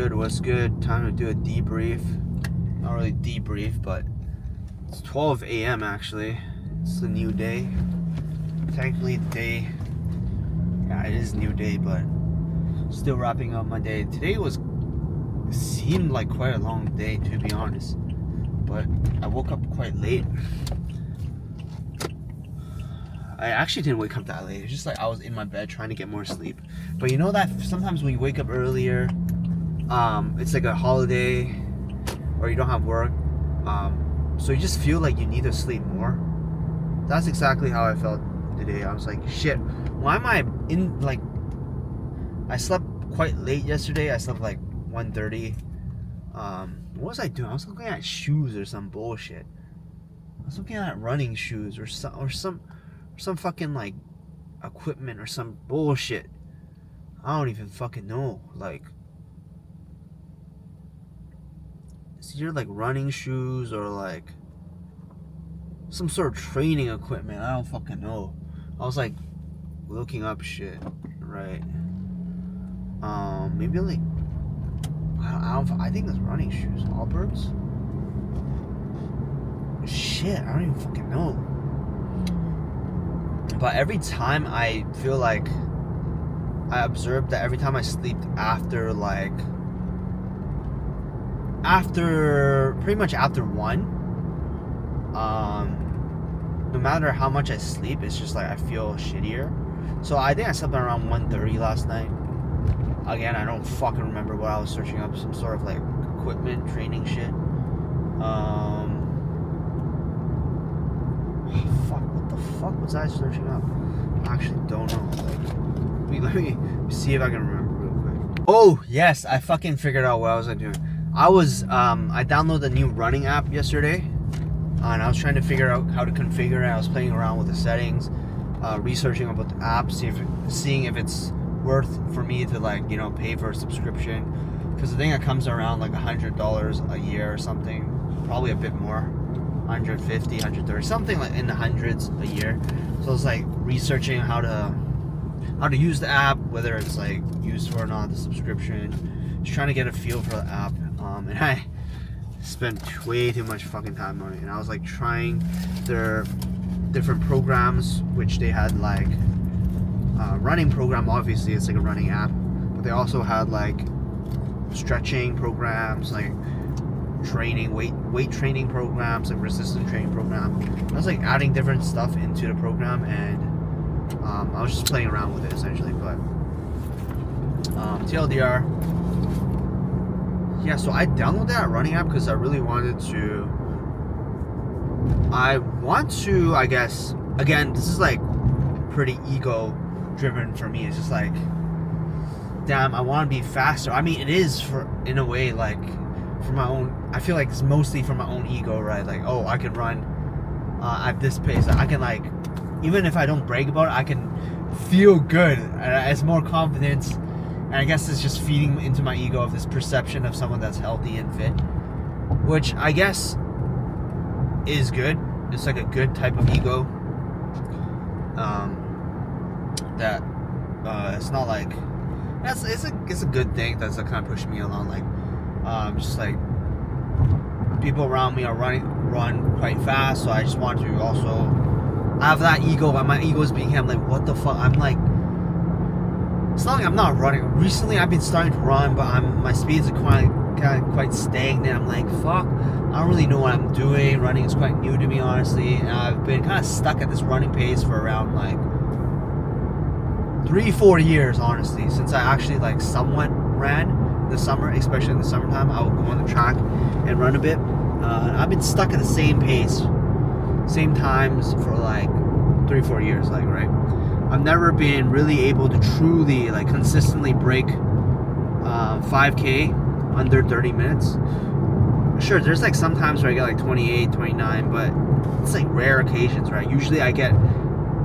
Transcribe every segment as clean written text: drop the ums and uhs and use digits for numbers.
good? What's good? Time to do a debrief. Not really debrief, but it's 12 a.m. actually. It's a new day. Technically, the day. Yeah, it is a new day, but still wrapping up my day. Today seemed like quite a long day, to be honest. But I woke up quite late. I actually didn't wake up that late. It's just like I was in my bed trying to get more sleep. But you know that sometimes when you wake up earlier, it's like a holiday or you don't have work, so you just feel like you need to sleep more. That's exactly how I felt today. I was like, shit, why am I in, like, I slept quite late yesterday. I slept like 1:30. What was I doing? I was looking at shoes or some bullshit. I was looking at running shoes or some fucking like equipment or some bullshit. I don't even fucking know. Like, it's either like running shoes or like some sort of training equipment. I don't fucking know. I was like looking up shit, right? Maybe like I think it's running shoes. Allbirds? Shit, I don't even fucking know. But every time I feel like I observed that every time I sleep after pretty much after 1, no matter how much I sleep, it's just like I feel shittier. So I think I slept around 1:30 last night. Again, I don't fucking remember what I was searching up, some sort of like equipment training shit. Fuck, what the fuck was I searching up? I actually don't know. Let me see if I can remember real quick. Oh yes, I fucking figured out what I was doing. I downloaded a new running app yesterday, and I was trying to figure out how to configure it. I was playing around with the settings, researching about the app, seeing if it's worth for me to, like, you know, pay for a subscription, because the thing that comes around like $100 a year or something, probably a bit more, 150, 130, something like in the hundreds a year. So I was like researching how to use the app, whether it's like useful or not, the subscription, just trying to get a feel for the app. And I spent way too much fucking time on it, and I was like trying their different programs, which they had like running program. Obviously it's like a running app, but they also had like stretching programs, like training, weight training programs, like resistance training program. I was like adding different stuff into the program, and I was just playing around with it essentially. But TLDR, yeah, so I downloaded that running app because I really wanted to, I guess, again, this is like pretty ego driven for me. It's just like, damn, I want to be faster. I mean, it is in a way, like, for my own, I feel like it's mostly for my own ego, right? Like, oh, I can run at this pace. I can, like, even if I don't brag about it, I can feel good. It's more confidence, and I guess it's just feeding into my ego of this perception of someone that's healthy and fit, which I guess is good. It's like a good type of ego. That it's not like it's a good thing that's like kind of pushing me along. Like, just like people around me are run quite fast, so I just want to also have that ego. But my ego is becoming like, what the fuck? I'm like, it's not like I'm not running. Recently, I've been starting to run, but my speeds are quite stagnant. I'm like, fuck, I don't really know what I'm doing. Running is quite new to me, honestly, and I've been kind of stuck at this running pace for around like 3-4 years, honestly, since I actually like somewhat ran in the summer, especially in the summertime. I would go on the track and run a bit. I've been stuck at the same pace, same times for like 3-4 years, like, right? I've never been really able to truly, like, consistently break 5K under 30 minutes. Sure, there's like some times where I get like 28, 29, but it's like rare occasions, right? Usually I get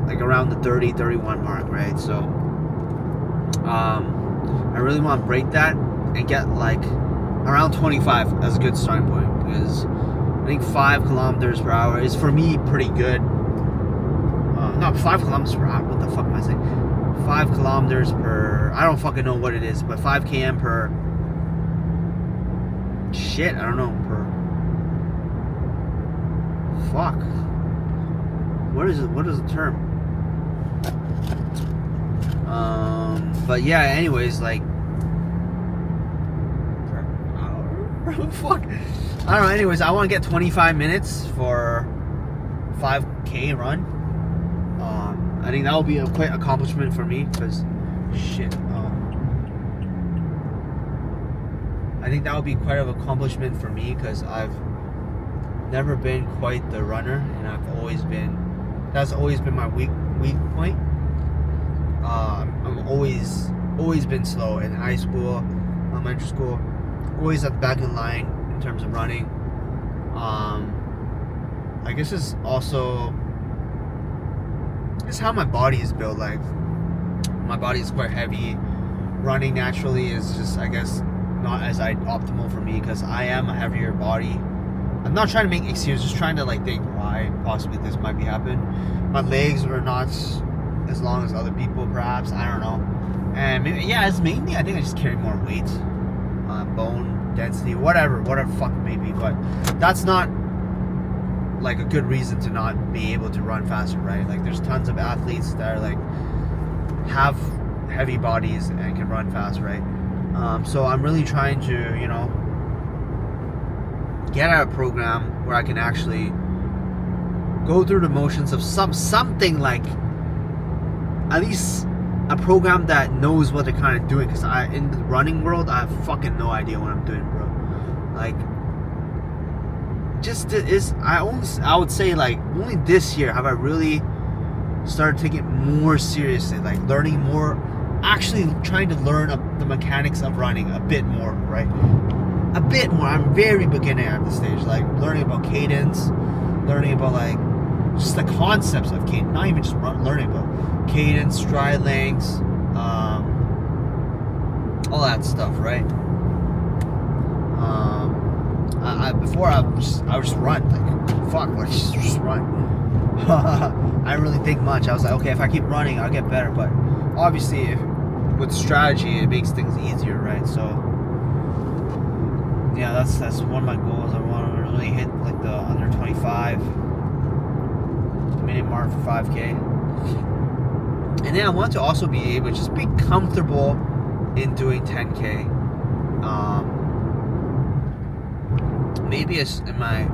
like around the 30, 31 mark, right? So I really want to break that and get like around 25 as a good starting point, because I think 5 kilometers per hour is for me pretty good. Not 5 kilometers per hour, what the fuck am I saying? 5 kilometers per, I don't fucking know what it is, but 5 km per shit, I don't know, fuck. What is the term? But yeah, anyways, like, per hour? Fuck. I don't know, anyways, I want to get 25 minutes for 5K run. I think that will be a quite accomplishment for me, because, shit, I think that would be quite an accomplishment for me, because I've never been quite the runner, and that's always been my weak point. I'm always been slow in high school, elementary school, always at the back of the line in terms of running. I guess it's also how my body is built. Like, my body is quite heavy. Running naturally is just, I guess, not as optimal for me, because I am a heavier body. I'm not trying to make excuses, just trying to like think why possibly this might be happening. My legs are not as long as other people, perhaps. I don't know. And maybe, yeah, it's mainly, I think I just carry more weight, bone density, whatever fuck it may be. But that's not like a good reason to not be able to run faster, right? Like, there's tons of athletes that are like have heavy bodies and can run fast, right? So I'm really trying to, you know, get out a program where I can actually go through the motions of something like, at least a program that knows what they're kind of doing. Because in the running world, I have fucking no idea what I'm doing, bro. Like, I would say, like, only this year have I really started taking it more seriously, like learning more, actually trying to learn the mechanics of running a bit more, right? A bit more. I'm very beginner at this stage, like learning about cadence, learning about like just the concepts of cadence, not even just learning about cadence, stride lengths, all that stuff, right? Before I would just run, like, fuck, let's just run. I didn't really think much. I was like, okay, if I keep running, I'll get better. But obviously, with strategy, it makes things easier, right? So yeah, that's one of my goals. I want to really hit like the under 25 minute mark for 5K, and then I want to also be able to just be comfortable in doing 10K. Maybe it's in my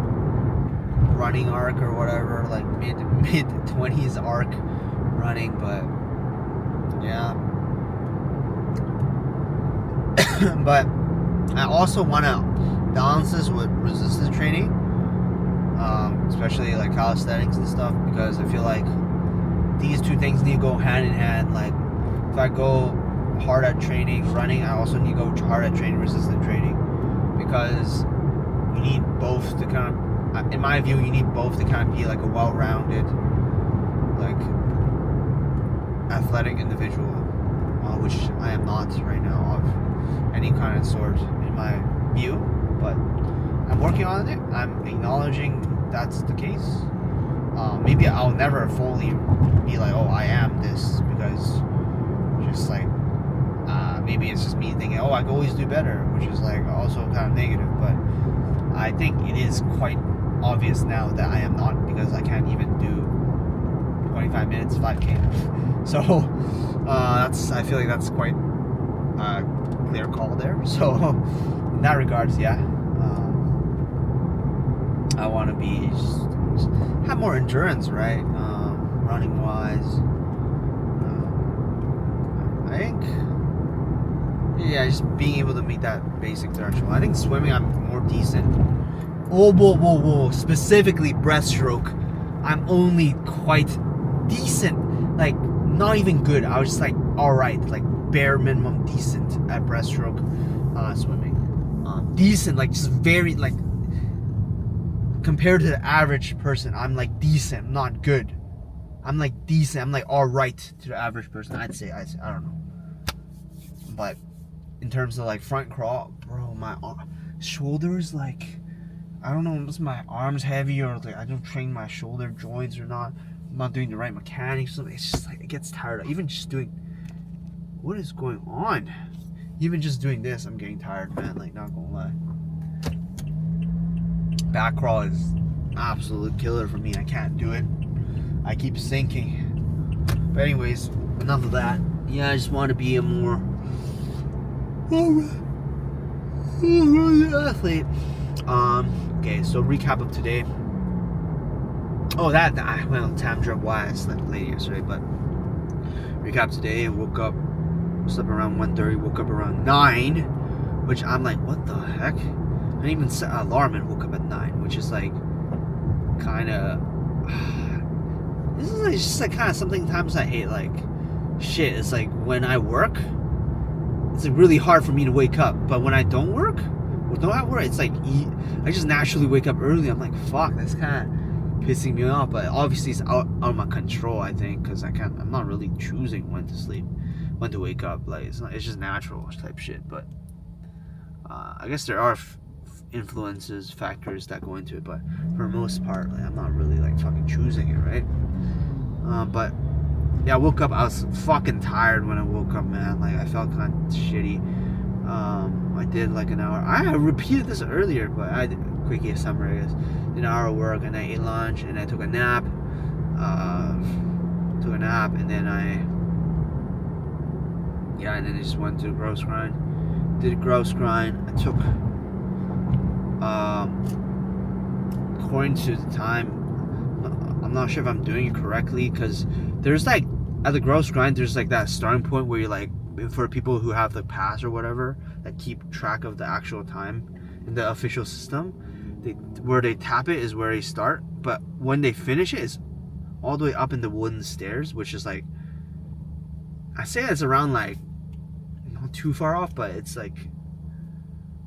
running arc or whatever, like mid 20s arc running, but yeah. But I also want to balance this with resistance training, especially like calisthenics and stuff, because I feel like these two things need to go hand in hand. Like, if I go hard at training running, I also need to go hard at training resistance training, because you need both to kind of, in my view, you need both to kind of be like a well-rounded, like, athletic individual, which I am not right now of any kind of sort in my view, but I'm working on it. I'm acknowledging that's the case. Maybe I'll never fully be like, oh, I am this, because just like, maybe it's just me thinking, oh, I can always do better, which is like also kind of negative. But I think it is quite obvious now that I am not, because I can't even do 25 minutes 5K. So I feel like that's quite a clear call there. So in that regards, yeah, I want to be just have more endurance, right? Running wise, I think, yeah, just being able to meet that basic threshold. I think swimming, I'm more decent. Whoa. Specifically breaststroke, I'm only quite decent. Like, not even good. I was just like, alright, like bare minimum decent at breaststroke swimming. Decent, like just very, like, compared to the average person, I'm like decent, not good. I'm like decent, I'm like alright to the average person, I'd say, I don't know. But in terms of like front crawl, bro, my shoulders, like, I don't know, is my arms heavy, or like I don't train my shoulder joints or not. I'm not doing the right mechanics. It's just like, it gets tired. Even just doing, what is going on? Even just doing this, I'm getting tired, man. Like, not gonna lie. back crawl is absolute killer for me. I can't do it. I keep sinking. But anyways, enough of that. Yeah, I just want to be a more athlete. Okay, so recap of today. Oh, well, time drop why I slept late yesterday, but recap today. Woke up, slept around 1:30, woke up around 9, which I'm like, what the heck? I didn't even set an alarm and woke up at 9, which is like, kind of, this is like, just like kind of something times I hate, like, shit, it's like when I work, it's like really hard for me to wake up, but when I don't work, it's like, I just naturally wake up early. I'm like, fuck, that's kind of pissing me off, but obviously it's out of my control, I think, because I'm not really choosing when to sleep, when to wake up, like, it's just natural type shit, but, I guess there are influences, factors that go into it, but for the most part, like, I'm not really, like, fucking choosing it, right? But, yeah, I woke up, I was fucking tired when I woke up, man, like, I felt kind of shitty. I did like an hour. I repeated this earlier, but I did a quickie summary. I guess. Did an hour of work, and I ate lunch, and I took a nap. And then and then I just went to the gross grind. Did a gross grind. I took, according to the time, I'm not sure if I'm doing it correctly, because there's like, at the gross grind, there's like that starting point where you're like, for people who have the pass or whatever that keep track of the actual time in the official system, where they tap it is where they start, but when they finish it, it's all the way up in the wooden stairs, which is like, I say it's around like, not too far off, but it's like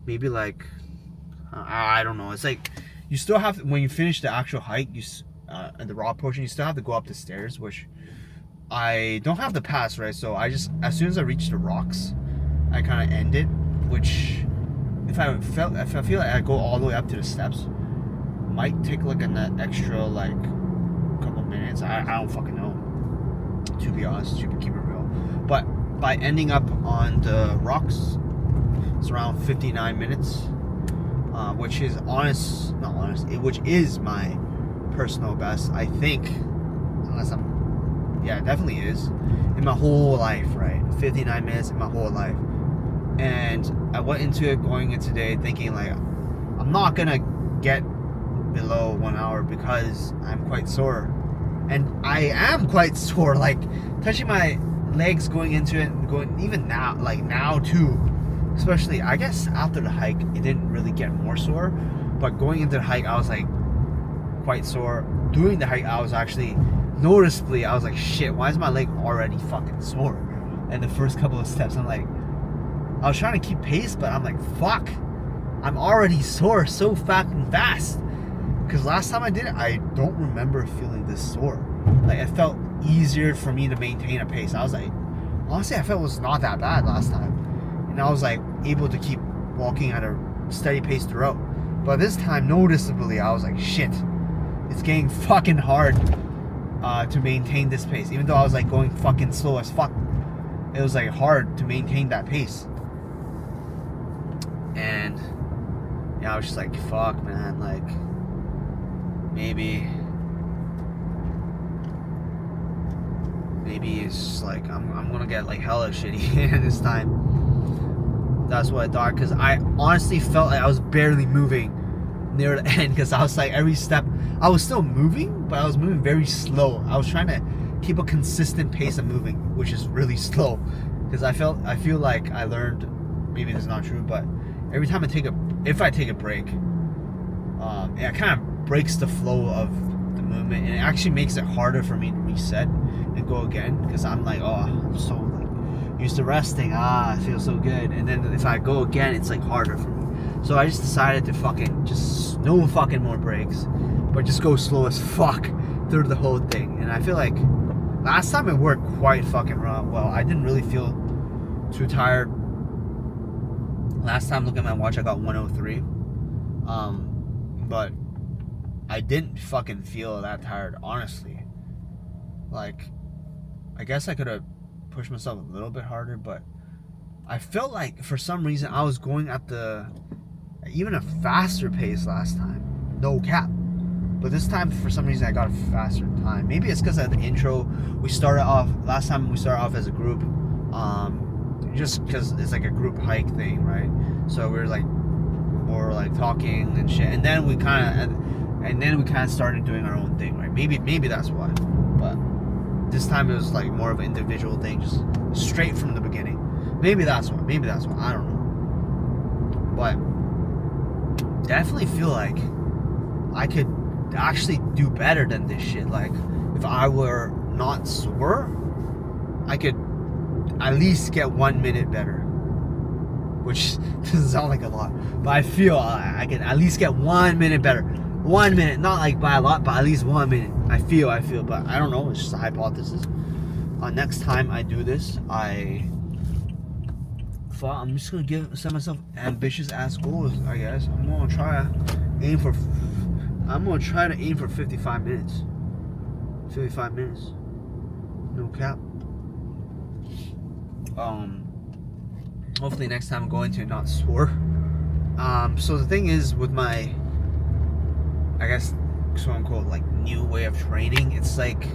maybe like, I don't know, it's like you still have to, when you finish the actual hike, in the raw portion, you still have to go up the stairs, which I don't have the pass, right? So I just, as soon as I reach the rocks, I kind of end it, which if I feel like I go all the way up to the steps, might take like an extra like couple minutes. I don't fucking know, to be honest, to keep it real. But by ending up on the rocks, it's around 59 minutes, which is which is my personal best, I think, unless I'm, yeah, it definitely is, in my whole life, right? 59 minutes in my whole life. And I went into it going into today thinking like, I'm not gonna get below 1 hour because I'm quite sore. And I am quite sore, like touching my legs going into it and going, even now, like now too, especially, I guess after the hike, it didn't really get more sore, but going into the hike, I was like quite sore. Doing the hike, I was actually, noticeably, I was like, shit, why is my leg already fucking sore? And the first couple of steps, I'm like, I was trying to keep pace, but I'm like, fuck, I'm already sore so fucking fast. Because last time I did it, I don't remember feeling this sore. Like, it felt easier for me to maintain a pace. I was like, honestly, I felt it was not that bad last time. And I was like, able to keep walking at a steady pace throughout. But this time, noticeably, I was like, shit, it's getting fucking hard to maintain this pace. Even though I was like going fucking slow as fuck, it was like hard to maintain that pace. And yeah, I was just like, fuck, man, like maybe it's just like I'm gonna get like hella shitty this time. That's what I thought, because I honestly felt like I was barely moving near the end, because I was like, every step I was still moving, but I was moving very slow. I was trying to keep a consistent pace of moving, which is really slow, because I feel like I learned, maybe this is not true, but every time if I take a break, it kind of breaks the flow of the movement, and it actually makes it harder for me to reset and go again, because I'm like, oh, I'm so like used to resting, I feel so good, and then if I go again, it's like harder for me. So I just decided to fucking just no fucking more breaks, but just go slow as fuck through the whole thing. And I feel like last time it worked quite fucking well. I didn't really feel too tired. Last time looking at my watch, I got 103. But I didn't fucking feel that tired, honestly. Like, I guess I could have pushed myself a little bit harder, but I felt like for some reason I was going at even a faster pace last time. No cap. But this time, for some reason, I got a faster time. Maybe it's because at the intro, last time we started off as a group, just because it's like a group hike thing, right? So we were like more like talking and shit, and then we kind of started doing our own thing, right? Maybe that's why. But this time it was like more of an individual thing, just straight from the beginning. Maybe that's why. I don't know. But definitely feel like I could actually do better than this shit. Like, if I were not sore, I could at least get 1 minute better, which doesn't sound like a lot, but I feel I can at least get 1 minute better. 1 minute, not like by a lot, but at least 1 minute. I feel, but I don't know. It's just a hypothesis. Next time I do this, I'm just gonna set myself ambitious ass goals. I guess I'm gonna try to aim for 55 minutes. 55 minutes. No cap. Hopefully next time I'm going to not sore. So the thing is with my, I guess, quote unquote, like new way of training, it's like,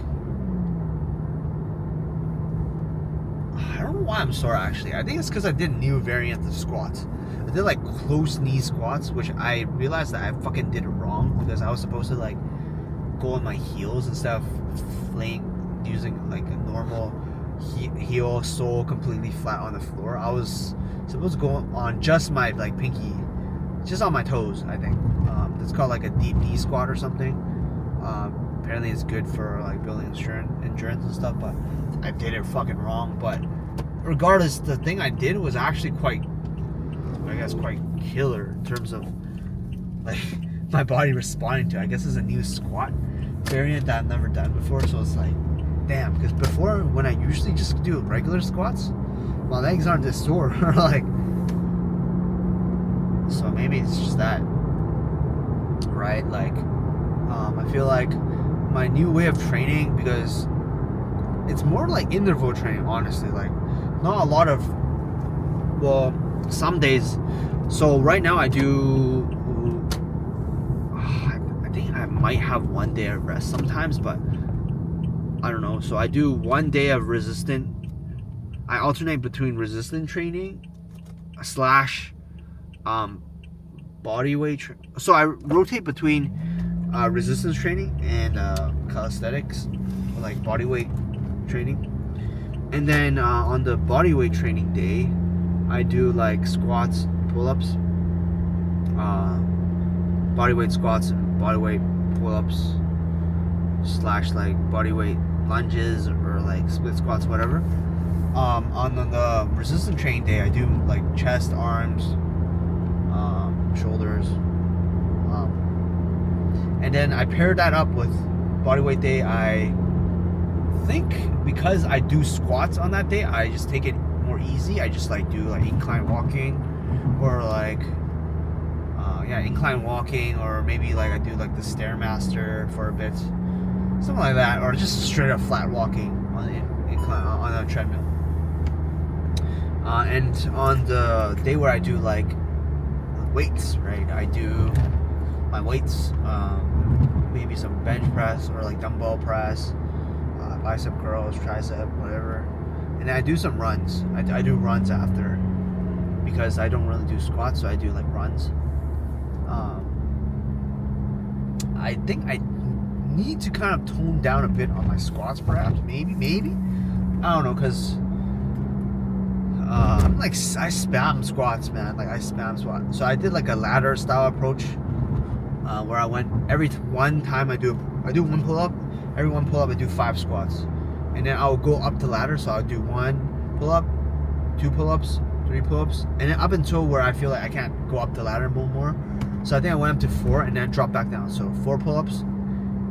I don't know why I'm sore actually. I think it's because I did new variant of squats. I did like close knee squats, which I realized that I fucking did it wrong, because I was supposed to like go on my heels instead of using like a normal heel sole completely flat on the floor. I was supposed to go on just my like pinky, just on my toes, I think. It's called like a deep knee squat or something. Apparently it's good for like building endurance and stuff, but I did it fucking wrong. But regardless, the thing I did was actually quite killer in terms of like my body responding to it. I guess it's a new squat variant that I've never done before, so it's like, damn, because before, when I usually just do regular squats, my legs aren't this sore. Like, so maybe it's just that, right? Like, I feel like my new way of training, because it's more like interval training, honestly. Like, not a lot of, well, some days. So right now I do, I think I might have 1 day of rest sometimes, but I don't know. So I do 1 day of I alternate between resistant training / body weight so I rotate between resistance training and calisthenics, like body weight training. And then on the body weight training day, I do like squats, pull-ups, body weight squats and body weight pull-ups / like body weight lunges or like split squats, whatever. On the resistance training day, I do like chest, arms, shoulders, and then I pair that up with body weight day. I think because I do squats on that day, I just take it more easy. I just like do like incline walking, or like incline walking, or maybe like I do like the Stairmaster for a bit, something like that, or just straight up flat walking on the incline on a treadmill. And on the day where I do like weights, right, I do my weights, maybe some bench press or like dumbbell press, bicep curls, tricep, whatever. And then I do some runs. I do runs after, because I don't really do squats, so I do like runs. I think I need to kind of tone down a bit on my squats, perhaps, maybe, I don't know, because I'm like, I spam squats, man. Like, I spam squat. So I did like a ladder style approach, where I went every one time I do one pull up. Every one pull up I do 5 squats, and then I'll go up the ladder. So I'll do 1 pull up, 2 pull ups, 3 pull ups, and then up until where I feel like I can't go up the ladder more. So I think I went up to 4 and then drop back down. So 4 pull ups,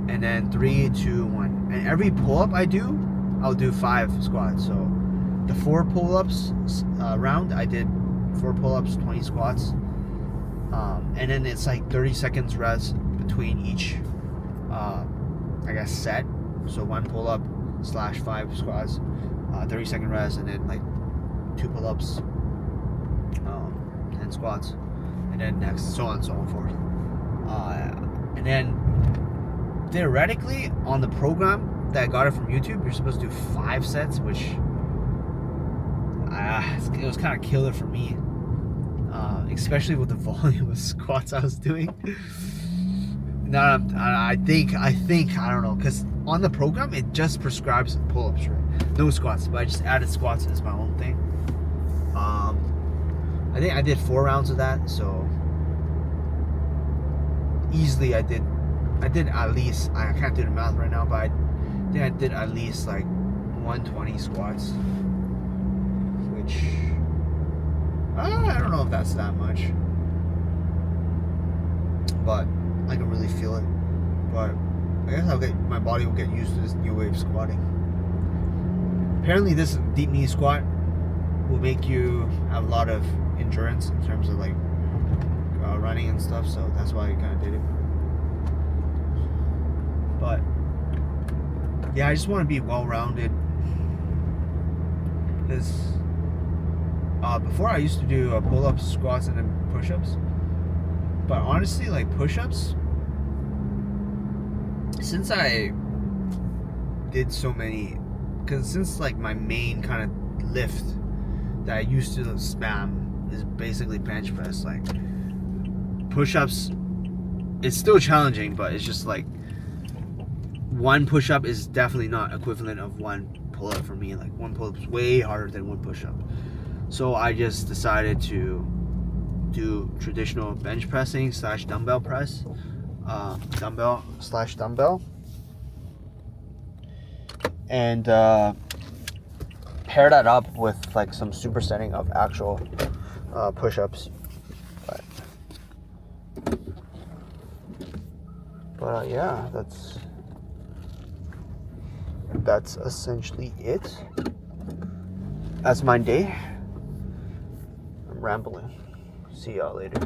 and then 3, 2, 1. And every pull up I do, I'll do 5 squats. So the 4 pull ups round, I did 4 pull ups, 20 squats. And then it's like 30 seconds rest between each, I guess, set. So 1 pull up / 5 squats, 30-second rest, and then like 2 pull ups, 10 squats, and then next, so on and so forth. And then theoretically on the program that I got it from YouTube, you're supposed to do 5 sets, which it was kind of killer for me, especially with the volume of squats I was doing. Now I think I don't know, because on the program it just prescribes pull-ups, right? No squats, but I just added squats as my own thing. I think I did 4 rounds of that, so easily I did at least, I can't do the math right now, but I think I did at least like 120 squats, which I don't know if that's that much, but I can really feel it. But I guess my body will get used to this new way of squatting. Apparently this deep knee squat will make you have a lot of endurance in terms of like running and stuff, so that's why I kind of did it. But yeah, I just want to be well-rounded, because before I used to do pull-ups, squats, and then push-ups. But honestly, like push-ups, since I did so many, because since like my main kind of lift that I used to spam is basically bench press, like push-ups, it's still challenging, but it's just like one push-up is definitely not equivalent of one pull-up for me. Like one pull-up is way harder than one push-up. So I just decided to do traditional bench pressing / dumbbell press, dumbbell / dumbbell, and pair that up with like some supersetting of actual push-ups. But yeah, that's essentially it. That's my day. I'm rambling. See y'all later.